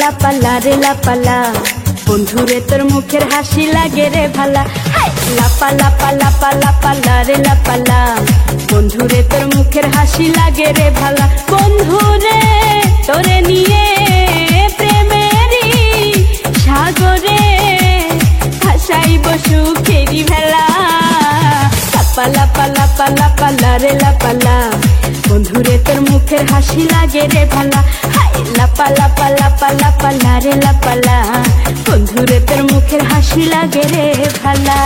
লাপা লারে লাপালা, বন্ধুরে তোর মুখের হাসি লাগে রে ভালা। লাপা লাপা লাপা লাপা লারে লাপালা, বন্ধুরে তোর মুখের হাসি লাগে রে ভালা। বন্ধুরে তোরে নিয়ে প্রেমেরই সাগরে ভাসাইব সুখেরি ভেলা। লাপা লাপা লাপা লাপা লারে লাপালা, বন্ধুরে তোর মুখের হাসি লাগে রে ভালা। লাপা লাপা লাপা লাপা লারে লাপালা, বন্ধুরে তোর মুখের হাসি লাগে রে ভালা।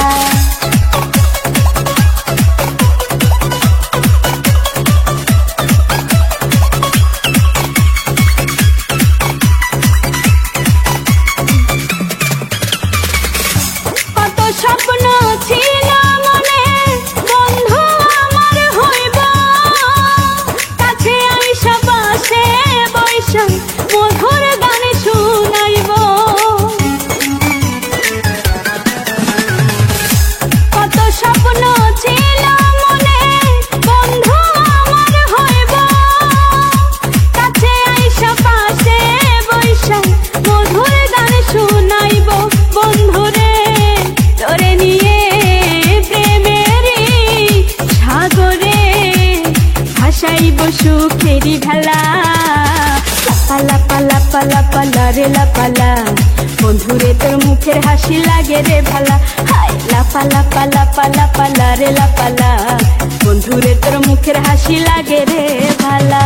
কত স্বপ্ন ছিল মনে, বন্ধু আমার হইব, কাছে আইসা পাশে বৈশা মধুর গান শুনাইব। কত স্বপ্ন ছিল মনে, বন্ধু আমার হইব, কাছে আইসা পাশে বৈশা মধুর গান শুনাইব। বন্ধুরে তোরে নিয়ে প্রেমেরই সাগরে ভাসাইব সুখেরি ভেলা। লাপা লাপা লাপা লাপা লারে লাপালা, বন্ধুরে তোর মুখের হাসি লাগে রে ভালা। লাপা লাপা লাপা লাপা লারে লাপালা, বন্ধুরে তোর মুখের হাসি লাগে রে ভালা।